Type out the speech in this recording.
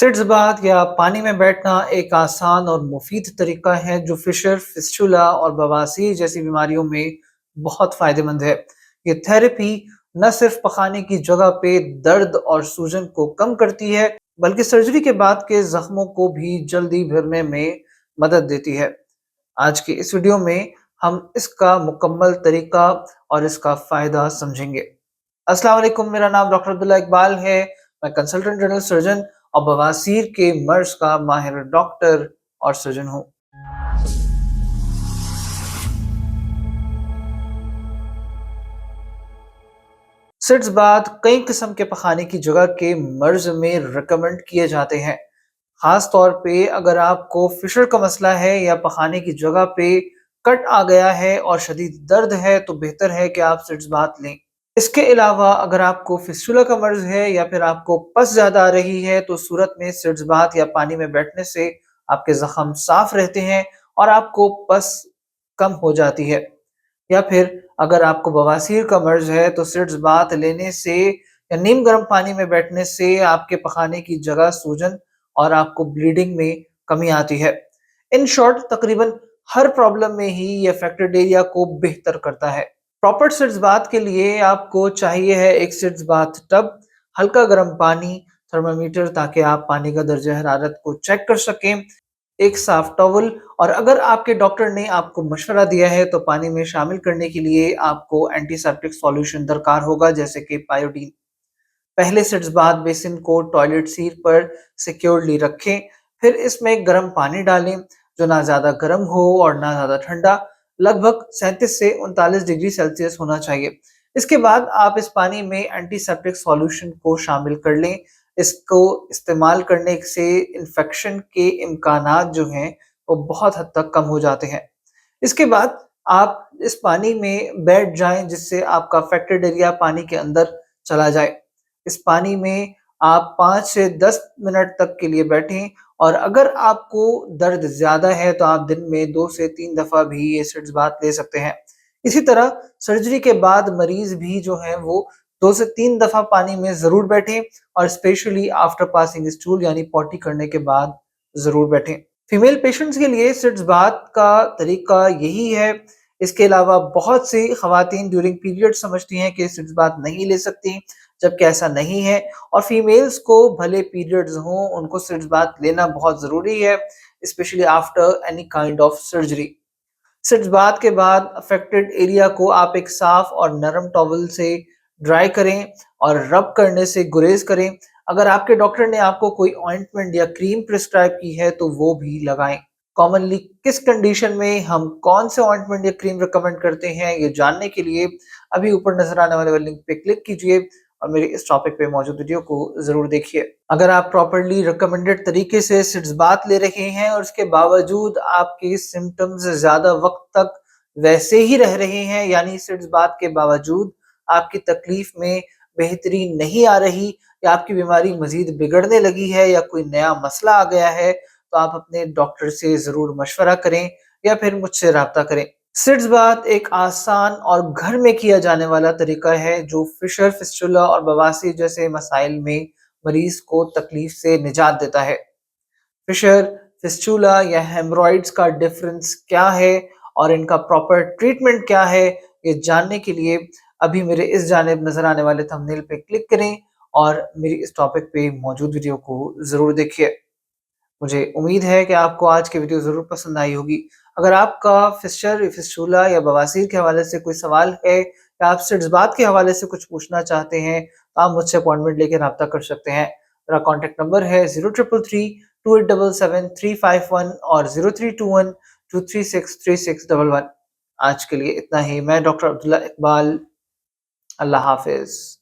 Seats bath या पानी में बैठना एक आसान और मुफीद तरीका है जो फिशर, फिस्टुला और बवासीर जैसी बीमारियों में बहुत फायदेमंद है। ये थेरेपी न सिर्फ पखाने की जगह पे दर्द और सूजन को कम करती है, बल्कि सर्जरी के बाद के जख्मों को भी जल्दी भरने में मदद देती है। आज की इस वीडियो में हम इसका मुकम्मल तरीका और इसका फायदा समझेंगे। अस्सलाम वालेकुम, मेरा नाम डॉक्टर अब्दुल्ला इकबाल है। मैं कंसल्टेंट जनरल सर्जन और बवासीर के मर्ज का माहिर डॉक्टर और सर्जन हूँ। सिट्स बाद कई किस्म के पखाने की जगह के मर्ज में रिकमेंड किए जाते हैं। खास तौर पे अगर आपको फिशर का मसला है या पखाने की जगह पे कट आ गया है और शदीद दर्द है, तो बेहतर है कि आप सिट्स बाथ लें। इसके अलावा अगर आपको फिस्टुला का मर्ज है या फिर आपको पस ज्यादा आ रही है, तो सूरत में सिट्स बाथ या पानी में बैठने से आपके जख्म साफ रहते हैं और आपको पस कम हो जाती है। या फिर अगर आपको बवासीर का मर्ज है, तो सिट्स बाथ लेने से या नीम गर्म पानी में बैठने से आपके पखाने की जगह सूजन और आपको ब्लीडिंग में कमी आती है। इन शॉर्ट तकरीबन हर प्रॉब्लम में ही ये अफेक्टेड एरिया को बेहतर करता है। प्रॉपर सिट्स बाथ के लिए आपको चाहिए है एक सिट्स बाथ टब, हल्का गर्म पानी, थर्मामीटर ताकि आप पानी का दर्जा हरारत को चेक कर सकें, एक साफ टॉवल, और अगर आपके डॉक्टर ने आपको मशवरा दिया है तो पानी में शामिल करने के लिए आपको एंटीसेप्टिक सॉल्यूशन दरकार होगा, जैसे कि पायोडीन। पहले सिट्स बाथ बेसिन को टॉयलेट सीट पर सिक्योरली रखें, फिर इसमें गर्म पानी डालें जो ना ज़्यादा गर्म हो और ना ज़्यादा ठंडा, लगभग 37 से 39 डिग्री सेल्सियस होना चाहिए। इसके बाद आप इस पानी में एंटीसेप्टिक सॉल्यूशन को शामिल कर लें। इसको इस्तेमाल करने से इन्फेक्शन के इम्कानात जो हैं वो बहुत हद तक कम हो जाते हैं। इसके बाद आप इस पानी में बैठ जाएं जिससे आपका अफेक्टेड एरिया पानी के अंदर चला जाए। इस पानी में आप 5 से 10 मिनट तक के लिए बैठें, और अगर आपको दर्द ज़्यादा है तो आप दिन में 2 से 3 दफ़ा भी ये सिट्स बाथ ले सकते हैं। इसी तरह सर्जरी के बाद मरीज़ भी जो हैं वो 2 से 3 दफ़ा पानी में ज़रूर बैठें, और स्पेशली आफ्टर पासिंग स्टूल यानी पॉटी करने के बाद ज़रूर बैठें। फीमेल पेशेंट्स के लिए सिट्स बाथ का तरीका यही है। इसके अलावा बहुत सी खवातीन ड्यूरिंग पीरियड समझती हैं कि सिट्स बाथ नहीं ले सकती, जबकि ऐसा नहीं है। और फीमेल्स को भले पीरियड्स हों, उनको सिट्स बाथ लेना बहुत ज़रूरी है, specially after any kind of surgery. Sitz bath के बाद अफेक्टेड एरिया को आप एक साफ और नरम टॉवल से ड्राई करें और रब करने से गुरेज करें। अगर आपके डॉक्टर ने आपको कोई ऑइंटमेंट या क्रीम प्रिस्क्राइब की है तो वो भी लगाएं। कॉमनली किस कंडीशन में हम कौन से ऑइंटमेंट या क्रीम रिकमेंड करते हैं, ये जानने के लिए अभी ऊपर नजर आने वाले लिंक पे क्लिक कीजिए और मेरे इस टॉपिक पे मौजूद वीडियो को जरूर देखिए। अगर आप प्रॉपर्ली रिकमेंडेड तरीके से सिट्स बाथ ले रहे हैं और उसके बावजूद आपके सिम्टम्स ज्यादा वक्त तक वैसे ही रह रहे हैं, यानी सिट्स बाथ के बावजूद आपकी तकलीफ में बेहतरी नहीं आ रही, या आपकी बीमारी मजीद बिगड़ने लगी है, या कोई नया मसला आ गया है, तो आप अपने डॉक्टर से जरूर मशवरा करें या फिर मुझसे राब्ता करें। सिट्स बाथ एक आसान और घर में किया जाने वाला तरीका है जो फिशर, फिस्टुला और बवासीर जैसे मसाइल में मरीज को तकलीफ से निजात देता है। फिशर, फिस्टुला या हेमरॉइड्स का डिफरेंस क्या है और इनका प्रॉपर ट्रीटमेंट क्या है, ये जानने के लिए अभी मेरे इस जानिब नजर आने वाले थंबनेल पे क्लिक करें और मेरी इस टॉपिक पे मौजूद वीडियो को जरूर देखिए। मुझे उम्मीद है कि आपको आज की वीडियो ज़रूर पसंद आई होगी। अगर आपका फिशर, फिस्टुला या बवासीर के हवाले से कोई सवाल है, या आप सिट्स बाथ के हवाले से कुछ पूछना चाहते हैं, तो आप मुझसे अपॉइंटमेंट लेके राब्ता कर सकते हैं। मेरा कॉन्टैक्ट नंबर है 0333 2877 351 और 0321 236 3611। आज के लिए इतना ही। मैं डॉक्टर अब्दुल्ला इकबाल। अल्लाह हाफ़िज़।